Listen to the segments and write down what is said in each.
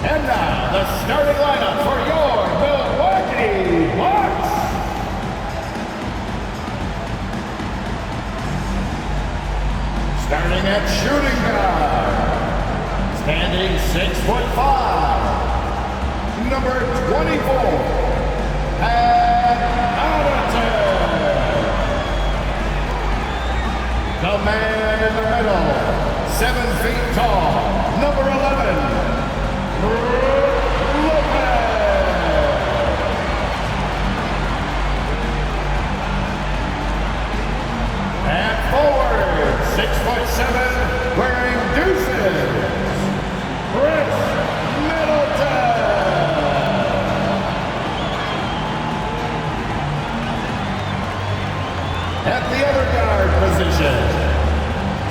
And now, the starting lineup for your Milwaukee Bucks. Starting at shooting guard, standing 6'5", number 24, the man in the middle, 7 feet tall, number 11, Lopez. At forward, 6'7", wearing deuces, Chris Middleton. At the other guard position,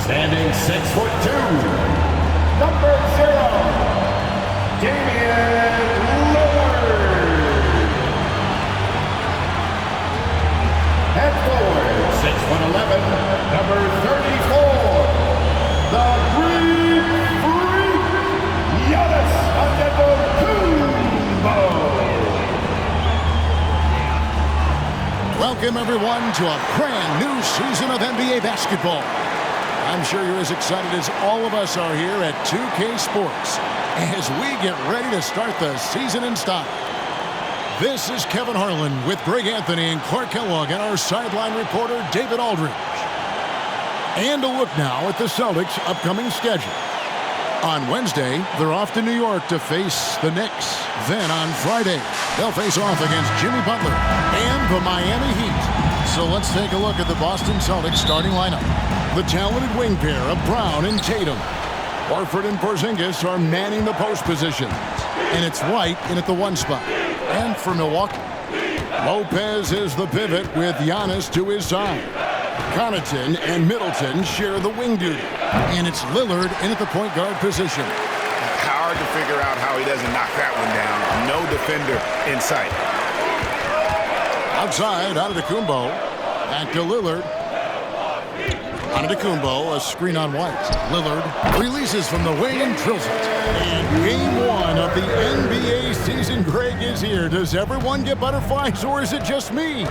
standing 6'2", number 0, Lillard. At forward, 6'11", number 34, the Greek Freak, Giannis Antetokounmpo. Welcome, everyone, to a brand new season of NBA basketball. I'm sure you're as excited as all of us are here at 2K Sports as we get ready to start the season in style. This is Kevin Harlan with Greg Anthony and Clark Kellogg and our sideline reporter, David Aldridge. And a look now at the Celtics' upcoming schedule. On Wednesday, they're off to New York to face the Knicks. Then on Friday, they'll face off against Jimmy Butler and the Miami Heat. So let's take a look at the Boston Celtics starting lineup. The talented wing pair of Brown and Tatum. Horford and Porzingis are manning the post positions. And it's White in at the 1 spot. And for Milwaukee, Lopez is the pivot with Giannis to his side. Connaughton and Middleton share the wing duty. And it's Lillard in at the point guard position. Hard to figure out how he doesn't knock that one down. No defender in sight. Outside, Antetokounmpo. Back to Lillard. Antetokounmpo, a screen on White. Lillard releases from the wing and drills it. And game 1 of the NBA season, Greg, is here. Does everyone get butterflies, or is it just me?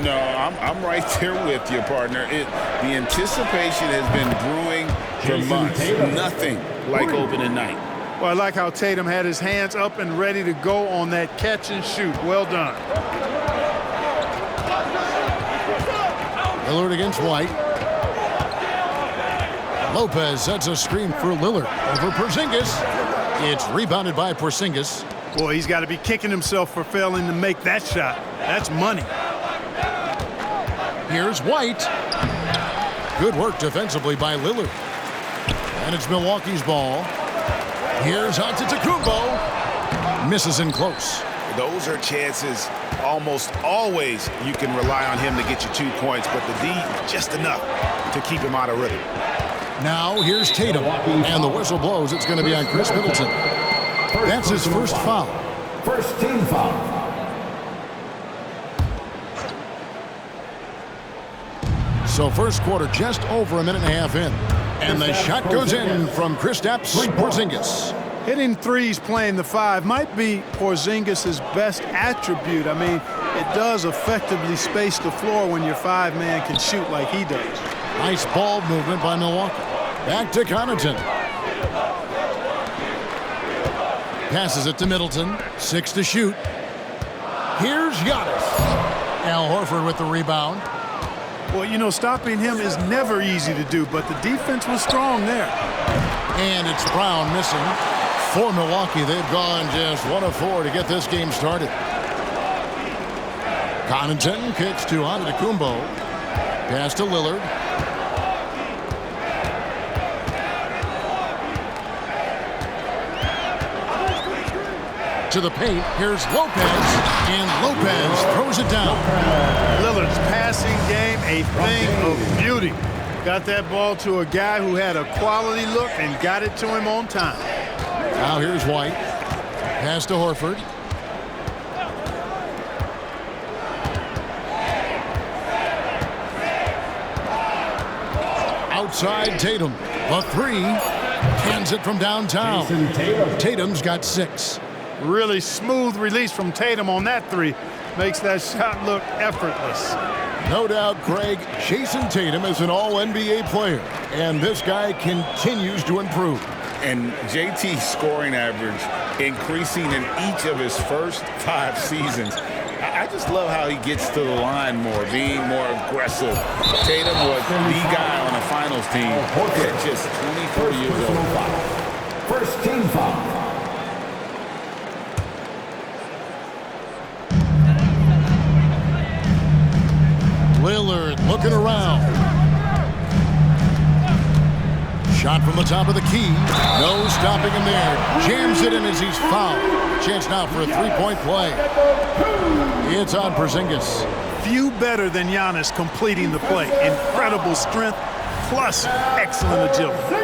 No, I'm right there with you, partner. The anticipation has been brewing for months. Nothing like opening night. Well, I like how Tatum had his hands up and ready to go on that catch and shoot. Well done. Lillard against White. Lopez sets a screen for Lillard over Porzingis. It's rebounded by Porzingis. Boy, he's got to be kicking himself for failing to make that shot. That's money. Here's White. Good work defensively by Lillard. And it's Milwaukee's ball. Here's Antetokounmpo. Misses in close. Those are chances almost always you can rely on him to get you 2 points, but the D, just enough to keep him out of rhythm. Now here's Tatum, and the whistle blows. It's going to be on Chris Middleton. That's his first foul. First team foul. So first quarter just over a minute and a half in. And the shot goes in from Kristaps Porzingis. Hitting threes playing the 5 might be Porzingis' best attribute. I mean, it does effectively space the floor when your 5-man can shoot like he does. Nice ball movement by Milwaukee. Back to Connaughton. Passes it to Middleton. 6 to shoot. Here's Giannis. Al Horford with the rebound. Well, you know, stopping him is never easy to do, but the defense was strong there. And it's Brown missing. For Milwaukee, they've gone just 1 of 4 to get this game started. Connaughton kicks to Antetokounmpo. Pass to Lillard. To the paint, here's Lopez, and Lopez throws it down. Lillard's passing game, a thing of beauty. Got that ball to a guy who had a quality look and got it to him on time. Now here's White. Pass to Horford. Outside Tatum. A 3. Hands it from downtown. Tatum's got 6. Really smooth release from Tatum on that three. Makes that shot look effortless. No doubt, Greg, Jason Tatum is an all-NBA player, and this guy continues to improve. And JT's scoring average increasing in each of his first 5 seasons. I just love how he gets to the line more, being more aggressive. Tatum was the guy on the finals team at just 24 years old. First team foul. Lillard looking around. Shot from the top of the key. No stopping him there. Jams it in as he's fouled. Chance now for a three-point play. It's on Porzingis. Few better than Giannis completing the play. Incredible strength plus excellent agility.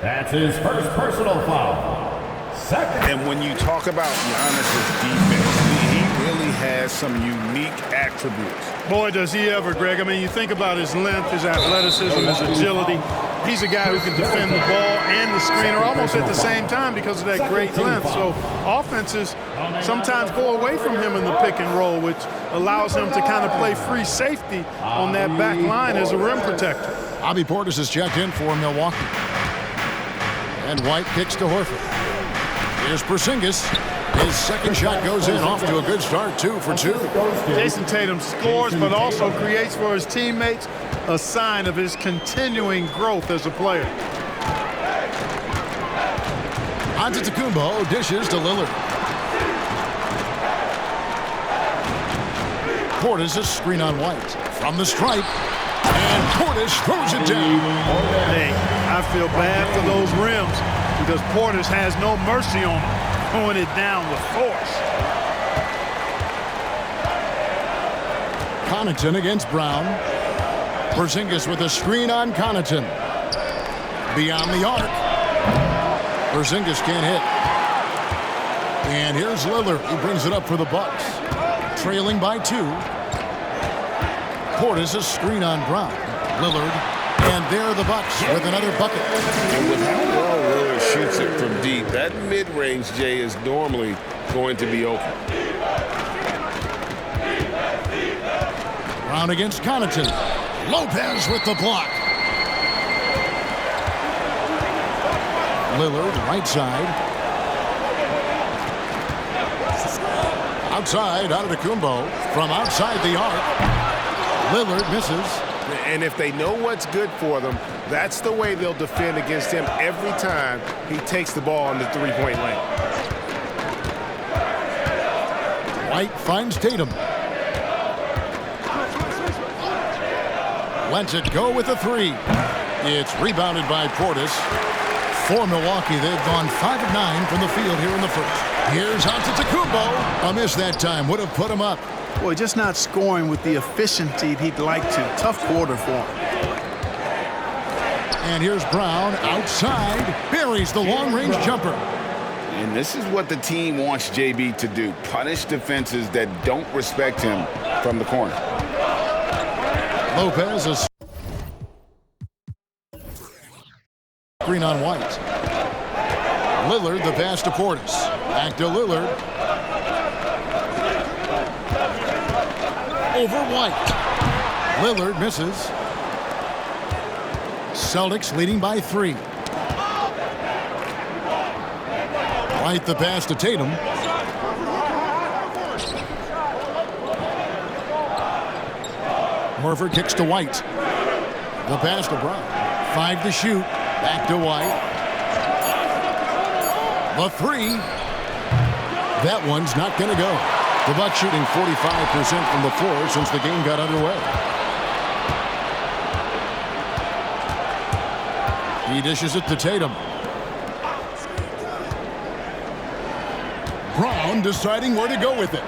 That's his first personal foul. Second. And when you talk about Giannis's defense, he really has some unique attributes. Boy, does he ever, Greg. I mean, you think about his length, his athleticism, his agility. He's a guy who can defend the ball and the screener almost at the same time because of that great length. So offenses sometimes go away from him in the pick and roll, which allows him to kind of play free safety on that back line as a rim protector. Bobby Portis has checked in for Milwaukee. And White kicks to Horford. Here's Porzingis. His second shot goes in, off to a good start, 2 for 2. Jason Tatum scores, but also creates for his teammates a sign of his continuing growth as a player. Antetokounmpo dishes to Lillard. Portis a screen on White. From the stripe. And Portis throws it down. Hey, I feel bad for those rims because Portis has no mercy on them. Throwing it down with force. Connaughton against Brown. Porzingis with a screen on Connaughton. Beyond the arc. Porzingis can't hit. And here's Lillard. He brings it up for the Bucks. Trailing by 2. Portis a screen on Brown. Lillard. And there are the Bucks with another bucket. And with how well Lillard shoots it from deep, that mid-range, Jay, is normally going to be open. Brown against Connaughton. Lopez with the block. Lillard, right side. Outside, Antetokounmpo. From outside the arc. Lillard misses. And if they know what's good for them, that's the way they'll defend against him every time he takes the ball in the three-point lane. White finds Tatum. Lets it go with a 3. It's rebounded by Portis. For Milwaukee, they've gone 5 of 9 from the field here in the first. Here's Antetokounmpo. A miss that time would have put him up. Boy, just not scoring with the efficiency he'd like to. Tough quarter for him. And here's Brown outside. Buries the long-range jumper. And this is what the team wants JB to do. Punish defenses that don't respect him from the corner. Lopez a screen on White. Lillard the pass to Portis. Back to Lillard. Over White. Lillard misses. Celtics leading by 3. White the pass to Tatum. Horford kicks to White. The pass to Brown. 5 to shoot. Back to White. The 3. That one's not going to go. The Bucks shooting 45% from the floor since the game got underway. He dishes it to Tatum. Brown deciding where to go with it.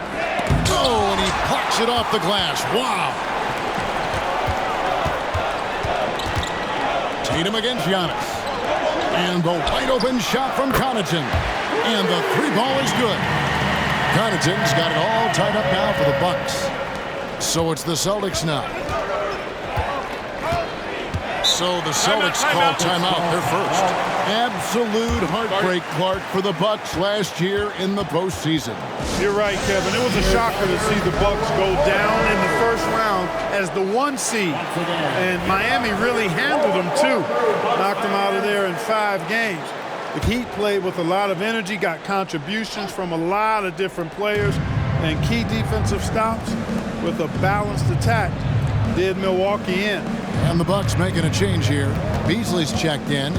Oh, and he plucks it off the glass. Wow. Tatum against Giannis. And the wide open shot from Connaughton. And the 3 ball is good. Connaughton's got it all tied up now for the Bucks. So it's the Celtics now. So the Celtics call timeout, their first. Absolute heartbreak, Clark, for the Bucks last year in the postseason. You're right, Kevin. It was a shocker to see the Bucks go down in the first round as the 1 seed. And Miami really handled them, too. Knocked them out of there in 5 games. The Heat played with a lot of energy, got contributions from a lot of different players, and key defensive stops with a balanced attack did Milwaukee in. And the Bucks making a change here. Beasley's checked in.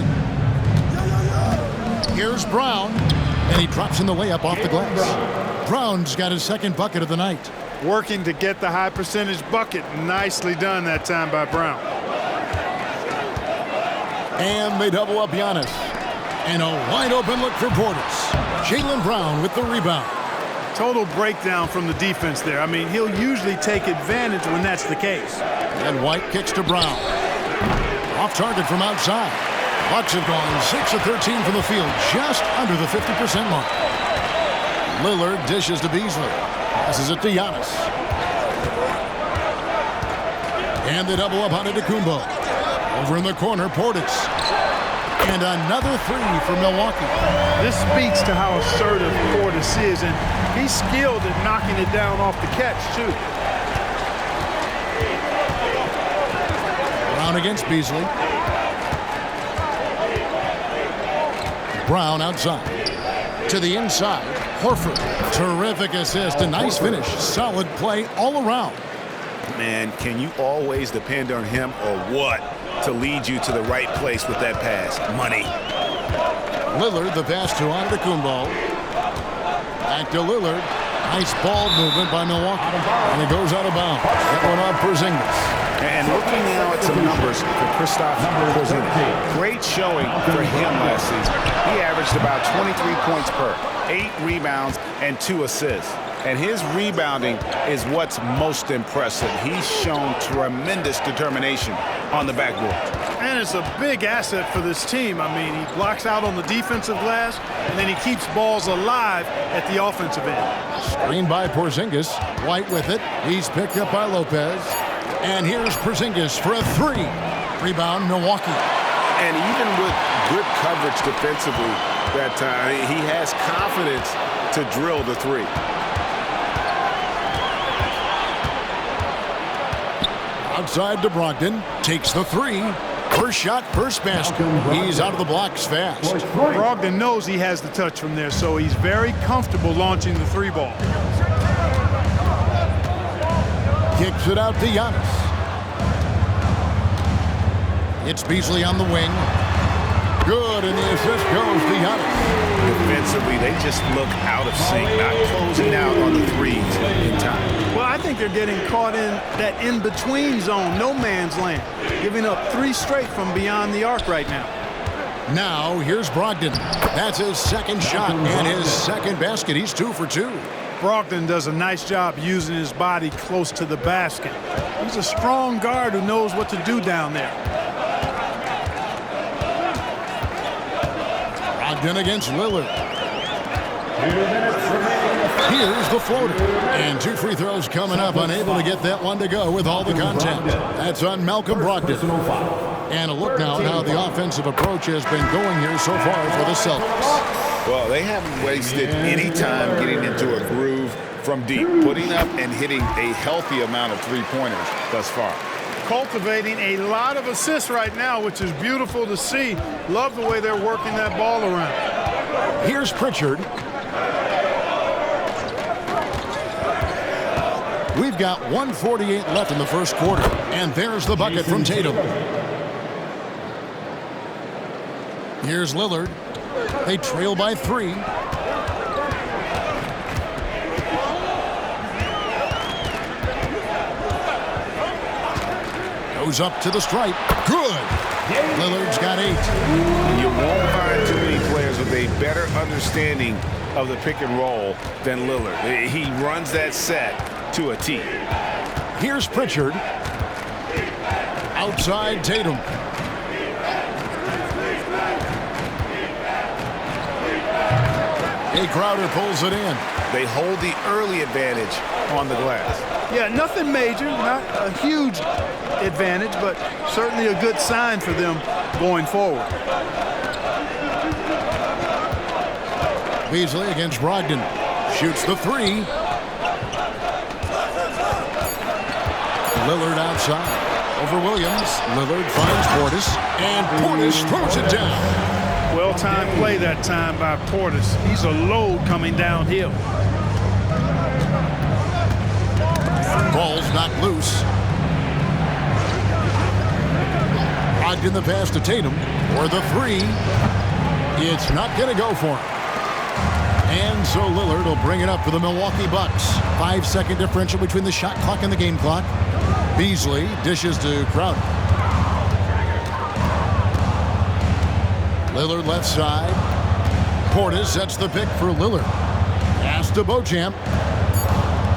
Here's Brown, and he drops in the layup off the glass. Brown's got his second bucket of the night. Working to get the high percentage bucket. Nicely done that time by Brown. And they double up Giannis. And a wide open look for Portis. Jaylen Brown with the rebound. Total breakdown from the defense there. I mean, he'll usually take advantage when that's the case. And White kicks to Brown. Off target from outside. Bucks have gone 6 of 13 from the field, just under the 50% mark. Lillard dishes to Beasley. Passes it to Giannis. And they double up on Antetokounmpo. Over in the corner, Portis. And another 3 for Milwaukee. This speaks to how assertive Qrts is, and he's skilled at knocking it down off the catch, too. Brown against Beasley. Brown outside. To the inside. Horford. Terrific assist. A nice finish. Solid play all around. Man, can you always depend on him or what to lead you to the right place with that pass? Money. Lillard, the pass to Antetokounmpo. Back to Lillard. Nice ball movement by Milwaukee. And it goes out of bounds. That one off Porzingis. And looking now at some numbers for Kristaps Porzingis. Great showing for him last season. He averaged about 23 points per, 8 rebounds, and 2 assists. And his rebounding is what's most impressive. He's shown tremendous determination on the backboard. And it's a big asset for this team. I mean, he blocks out on the defensive glass, and then he keeps balls alive at the offensive end. Screened by Porzingis. White with it. He's picked up by Lopez. And here's Porzingis for a 3. Rebound, Milwaukee. And even with good coverage defensively that time, he has confidence to drill the 3. Outside to Brogdon. Takes the 3. First shot, first basket. He's out of the blocks fast. Brogdon knows he has the touch from there, so he's very comfortable launching the 3 ball. Kicks it out to Giannis. It's Beasley on the wing. Good, and the assist goes to Giannis. Defensively, they just look out of sync, not closing out on the 3s in time. Well, I think they're getting caught in that in-between zone, no man's land, giving up 3 straight from beyond the arc right now. Now, here's Brogdon. That's his second shot and his second basket. He's 2 for 2. Brogdon does a nice job using his body close to the basket. He's a strong guard who knows what to do down there. Brogdon against Lillard. Here's the floater. And 2 free throws coming up. Unable to get that one to go with all the contact. That's on Malcolm Brogdon. And a look now at how the offensive approach has been going here so far for the Celtics. Well, they haven't wasted any time getting into a groove from deep, putting up and hitting a healthy amount of 3-pointers thus far. Cultivating a lot of assists right now, which is beautiful to see. Love the way they're working that ball around. Here's Pritchard. We've got 1:48 left in the first quarter. And there's the bucket from Tatum. Here's Lillard. They trail by 3. Goes up to the stripe. Good. Lillard's got 8. You won't find too many players with a better understanding of the pick and roll than Lillard. He runs that set to a T. Here's Pritchard. Outside Tatum. Crowder pulls it in. They hold the early advantage on the glass. Yeah, nothing major, not a huge advantage, but certainly a good sign for them going forward. Beasley against Brogdon. Shoots the three. Lillard outside. Over Williams. Lillard finds Portis. And Portis throws it down. Well-timed play that time by Portis. He's a load coming downhill. Ball's knocked loose. Brogdon the pass to Tatum. For the three. It's not going to go for him. And so Lillard will bring it up for the Milwaukee Bucks. 5-second differential between the shot clock and the game clock. Beasley dishes to Crowder. Lillard left side. Portis sets the pick for Lillard. Pass to Beauchamp.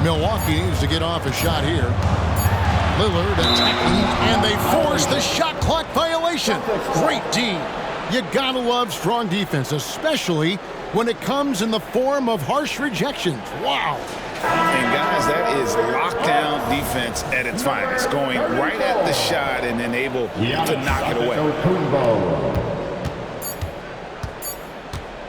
Milwaukee needs to get off a shot here. Lillard attacking, and they force the shot clock violation. Great D. You gotta love strong defense, especially when it comes in the form of harsh rejections. Wow. And guys, that is lockdown defense at its finest. Going right at the shot and then able to knock it away.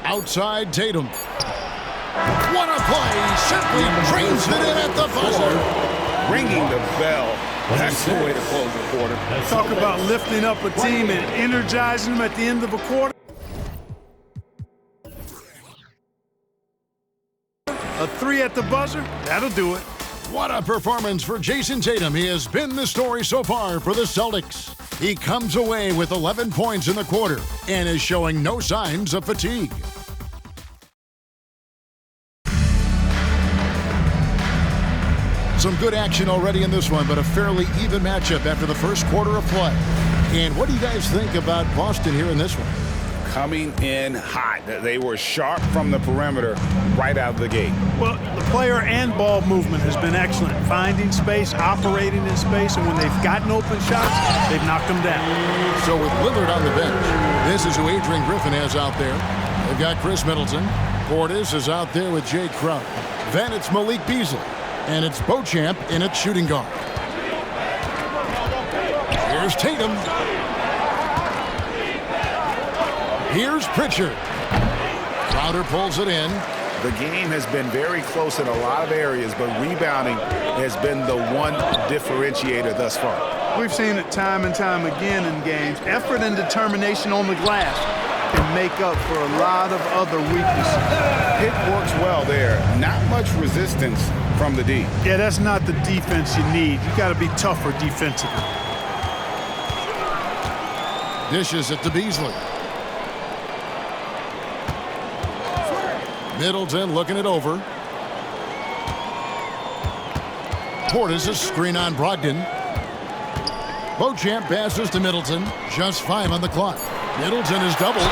Outside Tatum. What a play. Simply trains it in at the buzzer. Ringing the bell. That's the way to close the quarter. Talk about lifting up a team and energizing them at the end of a quarter. A three at the buzzer, that'll do it. What a performance for Jason Tatum. He has been the story so far for the Celtics. He comes away with 11 points in the quarter and is showing no signs of fatigue. Some good action already in this one, but a fairly even matchup after the first quarter of play. And what do you guys think about Boston here in this one? Coming in hot. They were sharp from the perimeter right out of the gate. Well, the player and ball movement has been excellent. Finding space, operating in space, and when they've gotten open shots, they've knocked them down. So with Lillard on the bench, this is who Adrian Griffin has out there. They've got Chris Middleton. Portis is out there with Jay Crowder. Then it's Malik Beasley. And it's Beauchamp in at shooting guard. Here's Tatum. Here's Pritchard. Crowder pulls it in. The game has been very close in a lot of areas, but rebounding has been the one differentiator thus far. We've seen it time and time again in games. Effort and determination on the glass can make up for a lot of other weaknesses. Pick works well there. Not much resistance from the D. Yeah, that's not the defense you need. You got to be tougher defensively. Dishes it to Beasley. Middleton looking it over. Portis a screen on Brogdon. Beauchamp passes to Middleton. Just 5 on the clock. Middleton is doubled.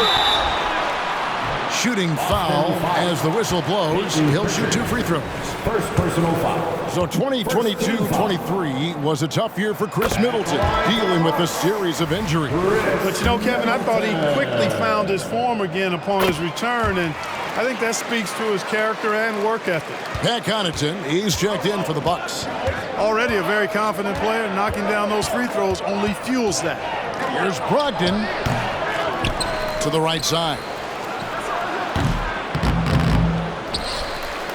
Shooting foul as the whistle blows. He'll shoot 2 free throws. First personal foul. So 2022-23 was a tough year for Chris Middleton, dealing with a series of injuries. But you know, Kevin, I thought he quickly found his form again upon his return, and I think that speaks to his character and work ethic. Pat Connaughton, he's checked in for the Bucks. Already a very confident player, knocking down those free throws only fuels that. Here's Brogdon to the right side.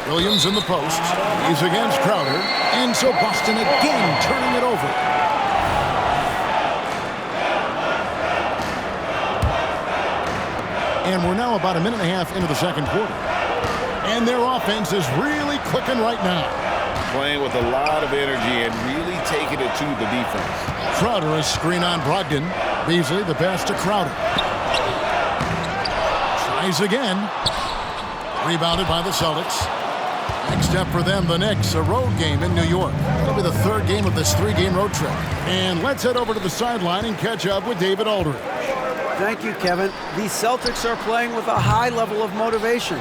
Williams in the post. He's against Crowder. And so Boston again turning it over. And we're now about a minute and a half into the second quarter. And their offense is really clicking right now. Playing with a lot of energy and really taking it to the defense. Crowder a screen on Brogdon. Beasley the pass to Crowder. Tries again. Rebounded by the Celtics. Next up for them, the Knicks, a road game in New York. It'll be the third game of this 3-game road trip. And let's head over to the sideline and catch up with David Aldridge. Thank you, Kevin. The Celtics are playing with a high level of motivation.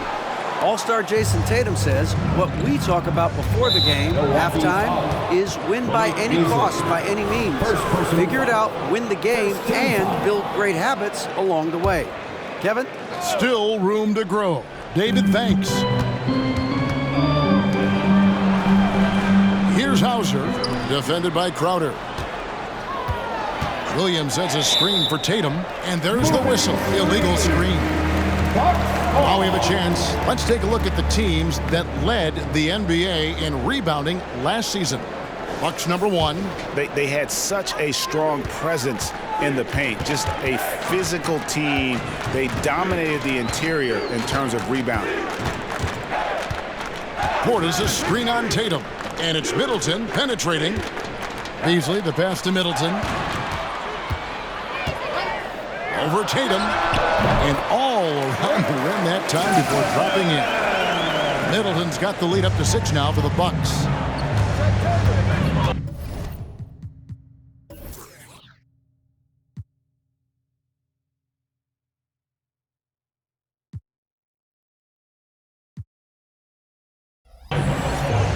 All-star Jason Tatum says what we talk about before the game, halftime, is win by any cost, by any means. Figure it out, win the game, and build great habits along the way. Kevin? Still room to grow. David, thanks. Here's Hauser, defended by Crowder. Williams sets a screen for Tatum, and there's the whistle. Illegal screen. Now we have a chance. Let's take a look at the teams that led the NBA in rebounding last season. Bucks number 1. They had such a strong presence in the paint, just a physical team. They dominated the interior in terms of rebounding. Portis a screen on Tatum, and it's Middleton penetrating. Beasley the pass to Middleton. Over Tatum, and all around the rim that time before dropping in. Middleton's got the lead up to 6 now for the Bucks.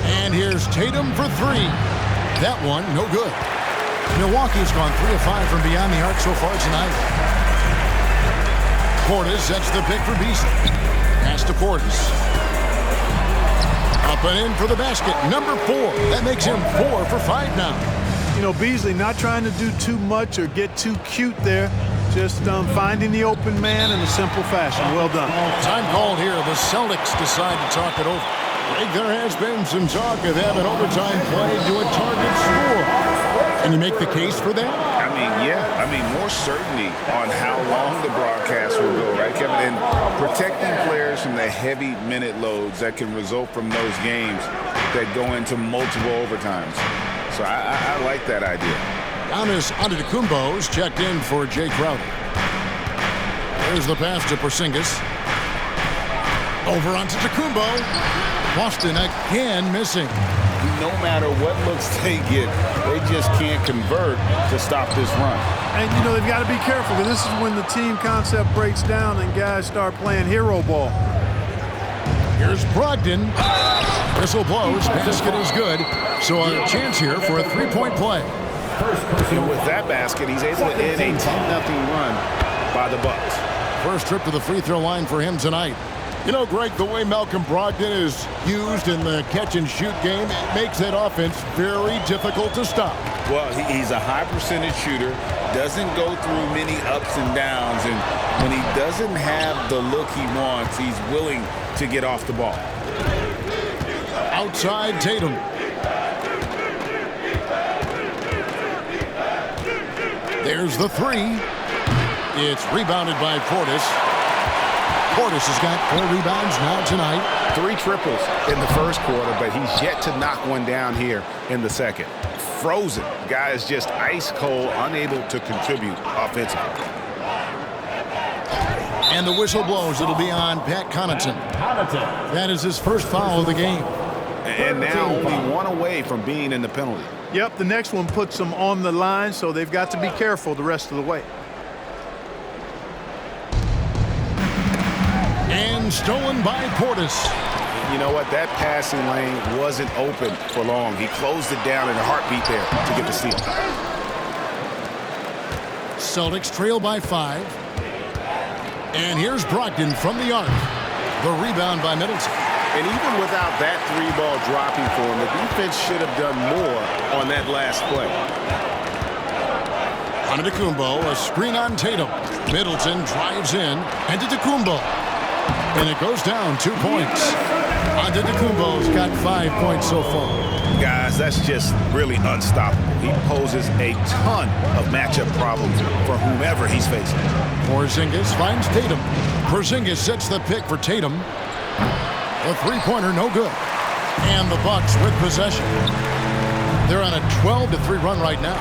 And here's Tatum for 3. That one, no good. Milwaukee's gone 3 of 5 from beyond the arc so far tonight. Portis sets the pick for Beasley. Pass to Portis. Up and in for the basket. Number 4. That makes him 4 for 5 now. You know, Beasley not trying to do too much or get too cute there. Just finding the open man in a simple fashion. Well done. Time called here. The Celtics decide to talk it over. There has been some talk of having overtime play to a target score. Can you make the case for that? I mean, yeah. I mean, more certainty on how long the broadcast will go, right, Kevin? And protecting players from the heavy minute loads that can result from those games that go into multiple overtimes. So I like that idea. Giannis Antetokounmpo's checked in for Jay Crowder. There's the pass to Porzingis. Over on Antetokounmpo. Boston again missing. No matter what looks they get, they just can't convert to stop this run. And, you know, they've got to be careful because this is when the team concept breaks down and guys start playing hero ball. Here's Brogdon. Whistle blows. Basket is good. So a chance here for a 3-point play. And with that basket, he's able to end a 10-0 run by the Bucks. First trip to the free throw line for him tonight. You know, Greg, the way Malcolm Brogdon is used in the catch-and-shoot game, it makes that offense very difficult to stop. Well, he's a high-percentage shooter, doesn't go through many ups and downs, and when he doesn't have the look he wants, he's willing to get off the ball. Outside Tatum. There's the 3. It's rebounded by Portis. Portis has got 4 rebounds now tonight. 3 triples in the first quarter, but he's yet to knock one down here in the second. Frozen. Guy is just ice cold, unable to contribute offensively. And the whistle blows. It'll be on Pat Connaughton. That is his first foul of the game. And now only 1 away from being in the penalty. Yep, the next one puts them on the line, so they've got to be careful the rest of the way. And stolen by Portis. You know what? That passing lane wasn't open for long. He closed it down in a heartbeat there to get the steal. Celtics trail by 5. And here's Brogdon from the arc. The rebound by Middleton. And even without that 3-ball dropping for him, the defense should have done more on that last play. Antetokounmpo, a screen on Tatum. Middleton drives in. Antetokounmpo. And it goes down 2 points. Antetokounmpo's got 5 points so far. Guys, that's just really unstoppable. He poses a ton of matchup problems for whomever he's facing. Porzingis finds Tatum. Porzingis sets the pick for Tatum. The 3-pointer no good. And the Bucks with possession. They're on a 12-3 run right now.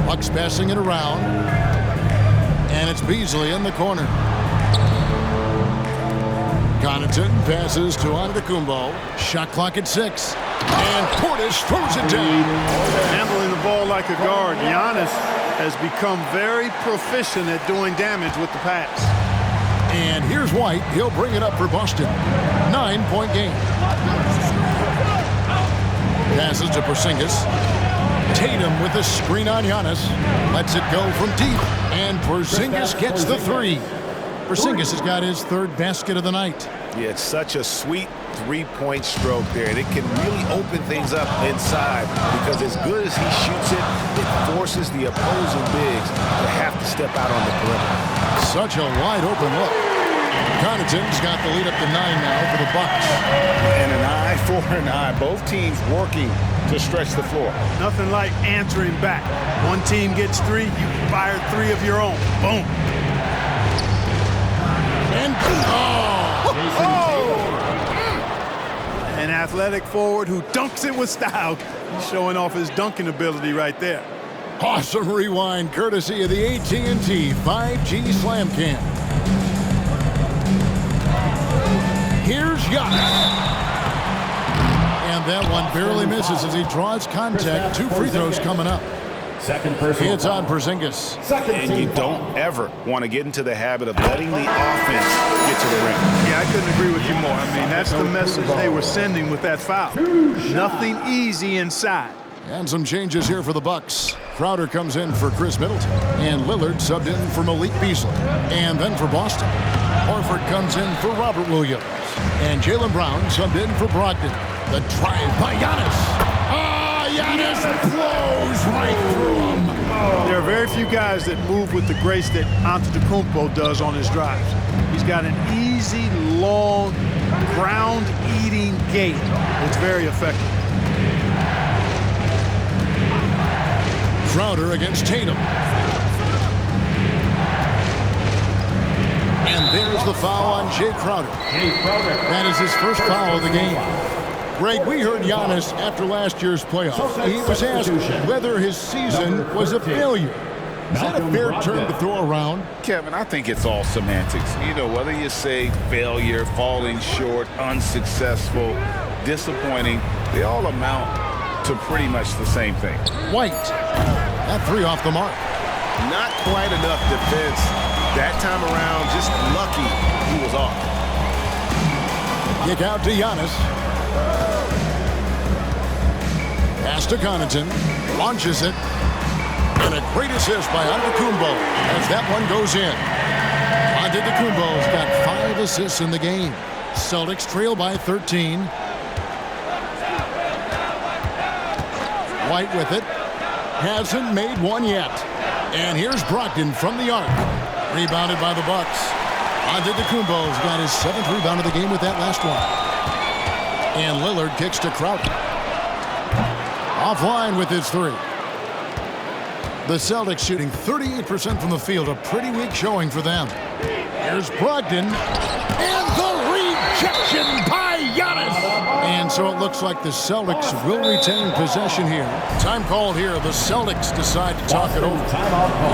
Bucks passing it around. And it's Beasley in the corner. Connaughton passes to Antetokounmpo. Shot clock at 6. And Portis throws it down. Handling the ball like a guard. Giannis has become very proficient at doing damage with the pass. And here's White. He'll bring it up for Boston. 9-point game. Passes to Porzingis. Tatum with a screen on Giannis. Lets it go from deep. And Porzingis gets the 3. Porzingis has got his 3rd basket of the night. Yeah, it's such a sweet three-point stroke there, and it can really open things up inside because as good as he shoots it, it forces the opposing bigs to have to step out on the perimeter. Such a wide-open look. Connaughton's got the lead up to 9 now for the Bucks. And an eye for an eye. Both teams working to stretch the floor. Nothing like answering back. One team gets 3, you fire 3 of your own. Boom. And An athletic forward who dunks it with style. He's showing off his dunking ability right there. awesome rewind courtesy of the AT&T 5G Slam Cam. Here's Giannis. And that one barely misses as he draws contact. 2 free throws coming up. Second personal. It's on Porzingis. And you don't ever want to get into the habit of letting the offense get to the ring. Yeah, I couldn't agree with you more. I mean, that's the message they were sending with that foul. Nothing easy inside. And some changes here for the Bucks. Crowder comes in for Chris Middleton. And Lillard subbed in for Malik Beasley. And then for Boston, Horford comes in for Robert Williams. And Jaylen Brown subbed in for Brogdon. The drive by Giannis. Giannis blows right through him. There are very few guys that move with the grace that Antetokounmpo does on his drives. He's got an easy, long, ground-eating gait. It's very effective. Crowder against Tatum. And there's the foul on Jay Crowder. That is his first foul of the game. Greg, we heard Giannis after last year's playoffs. He was asked whether his season was a failure. Is that a fair term to throw around? Kevin, I think it's all semantics. You know, whether you say failure, falling short, unsuccessful, disappointing, they all amount to pretty much the same thing. White. That 3 off the mark. Not quite enough defense. That time around, just lucky he was off. Kick out to Giannis. Pass to Connaughton. Launches it. And a great assist by Antetokounmpo as that one goes in. Antetokounmpo's got 5 assists in the game. Celtics trail by 13. White with it. Hasn't made one yet. And here's Brogdon from the arc. Rebounded by the Bucks. Antetokounmpo's got his 7th rebound of the game with that last one. And Lillard kicks to Crowder. Offline with his 3. The Celtics shooting 38% from the field. A pretty weak showing for them. Here's Brogdon. And the rejection by Giannis. And so it looks like the Celtics will retain possession here. Time called here. The Celtics decide to talk it over.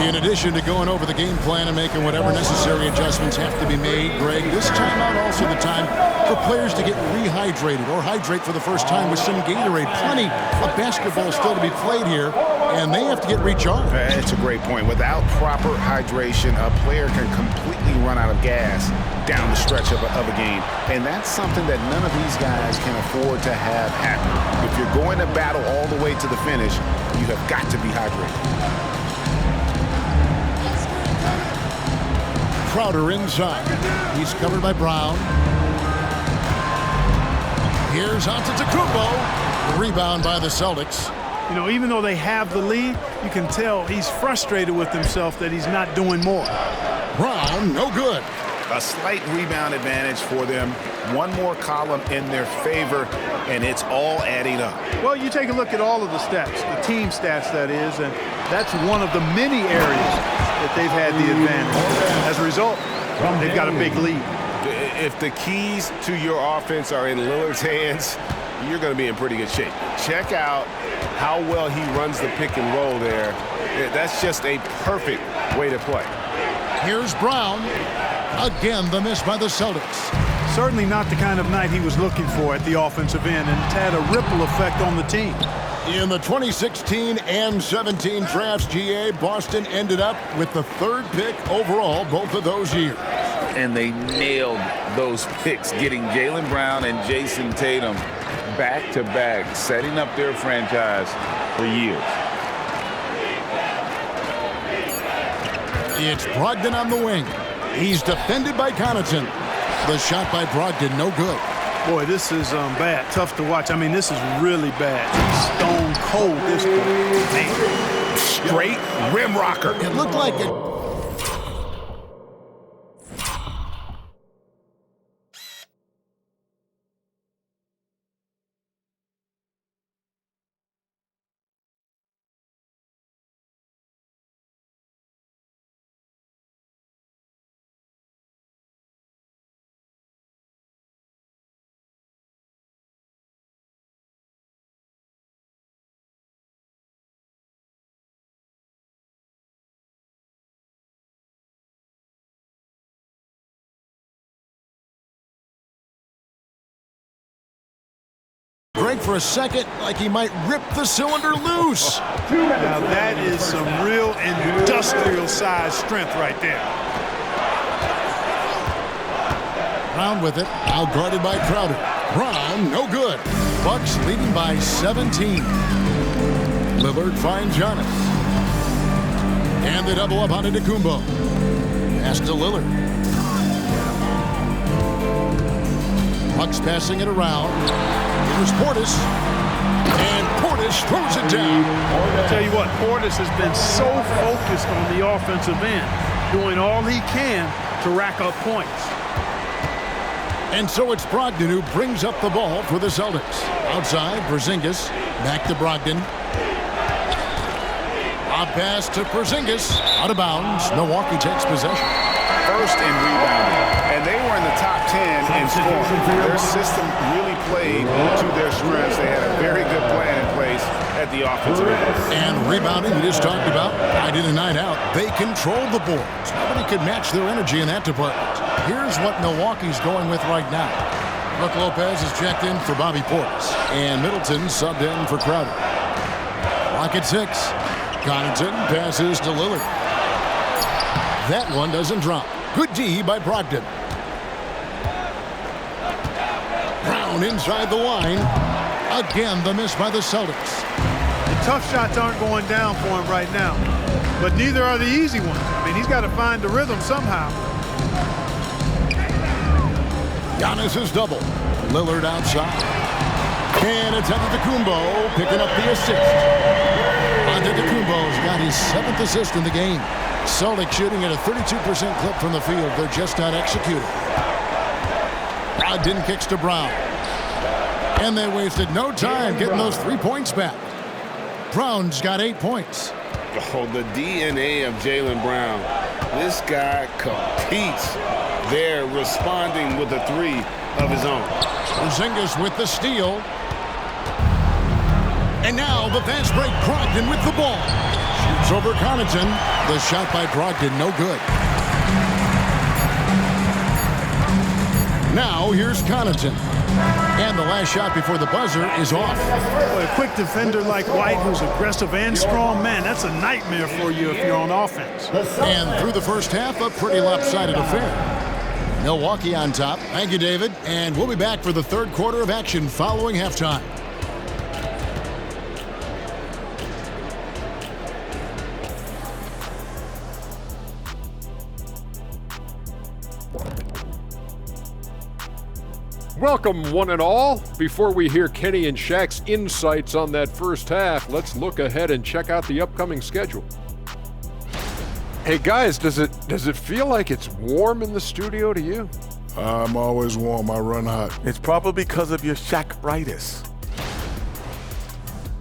In addition to going over the game plan and making whatever necessary adjustments have to be made, Greg, this timeout also the time for players to get rehydrated or hydrate for the first time with some Gatorade. Plenty of basketball still to be played here, and they have to get recharged. That's a great point. Without proper hydration, a player can completely run out of gas down the stretch of a game. And that's something that none of these guys can afford to have happen. If you're going to battle all the way to the finish, you have got to be hydrated. Crowder inside. He's covered by Brown. Here's Antetokounmpo. The rebound by the Celtics. You know, even though they have the lead, you can tell he's frustrated with himself that he's not doing more. Brown, no good. A slight rebound advantage for them. One more column in their favor, and it's all adding up. Well, you take a look at all of the stats, the team stats that is, and that's one of the many areas that they've had the advantage. As a result, they've got a big lead. If the keys to your offense are in Lillard's hands, you're going to be in pretty good shape. Check out how well he runs the pick and roll there. That's just a perfect way to play. Here's Brown. Again, the miss by the Celtics. Certainly not the kind of night he was looking for at the offensive end, and it's had a ripple effect on the team. In the 2016 and 17 drafts, GA, Boston ended up with the 3rd pick overall both of those years. And they nailed those picks, getting Jaylen Brown and Jason Tatum back-to-back, setting up their franchise for years. It's Brogdon on the wing. He's defended by Connaughton. The shot by Brogdon, no good. Boy, this is bad. Tough to watch. I mean, this is really bad. He's stone cold this point. Man. Straight rim rocker. It looked like it. Break for a second, like he might rip the cylinder loose. Now that is some real industrial size strength right there. Brown with it, out guarded by Crowder. Brown, no good. Bucks leading by 17. Lillard finds Giannis. And they double up on Antetokounmpo. Pass to Lillard. Bucks passing it around. Here's Portis. And Portis throws it down. I'll tell you what, Portis has been so focused on the offensive end, doing all he can to rack up points. And so it's Brogdon who brings up the ball for the Celtics. Outside, Porzingis. Back to Brogdon. A pass to Porzingis. Out of bounds. Milwaukee takes possession. First in rebounding. And they were in the top 10 in scoring. Their system really played to their strengths. They had a very good plan in place at the offensive end. And rebounding, we just talked about, night in and night out, they controlled the boards. Nobody could match their energy in that department. Here's what Milwaukee's going with right now. Brook Lopez is checked in for Bobby Portis. And Middleton subbed in for Crowder. Clock at 6. Connaughton passes to Lillard. That one doesn't drop. Good D by Brogdon. Brown inside the line. Again, the miss by the Celtics. The tough shots aren't going down for him right now, but neither are the easy ones. I mean, he's got to find the rhythm somehow. Giannis is double. Lillard outside. And it's Antetokounmpo picking up the assist. Antetokounmpo's got his 7th assist in the game. Celtics shooting at a 32% clip from the field. They're just not executing. Brogdon kicks to Brown. And they wasted no time getting those 3 points back. Brown's got 8 points. Oh, the DNA of Jaylen Brown. This guy competes there, responding with a 3 of his own. Porzingis with the steal. And now the fast break. Brogdon with the ball. Shoots over Connaughton. The shot by Brogdon, no good. Now here's Connaughton. And the last shot before the buzzer is off. Boy, a quick defender like White, who's aggressive and strong, man, that's a nightmare for you if you're on offense. And through the first half, a pretty lopsided affair. Milwaukee on top. Thank you, David. And we'll be back for the third quarter of action following halftime. Welcome, one and all. Before we hear Kenny and Shaq's insights on that first half, let's look ahead and check out the upcoming schedule. Hey guys, does it feel like it's warm in the studio to you? I'm always warm. I run hot. It's probably because of your Shaq-ritis.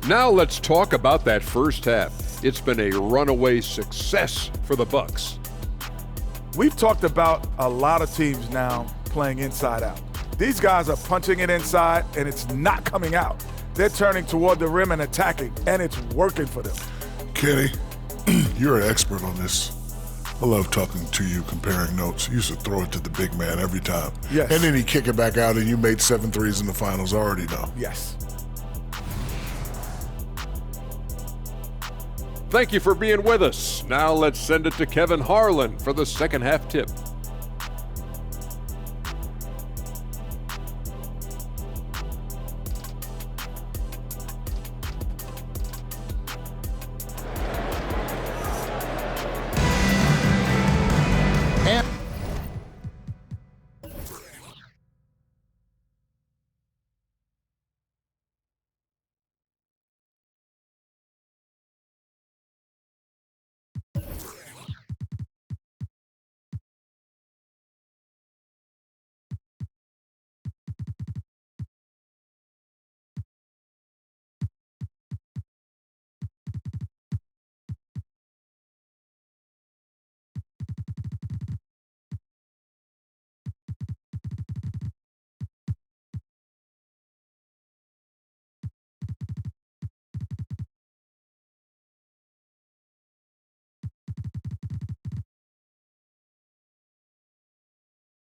Now let's talk about that first half. It's been a runaway success for the Bucks. We've talked about a lot of teams now playing inside out. These guys are punching it inside, and it's not coming out. They're turning toward the rim and attacking, and it's working for them. Kenny, you're an expert on this. I love talking to you, comparing notes. You used to throw it to the big man every time. Yes. And then he'd kick it back out, and you made 7 threes in the finals. I already know. Yes. Thank you for being with us. Now let's send it to Kevin Harlan for the second half tip.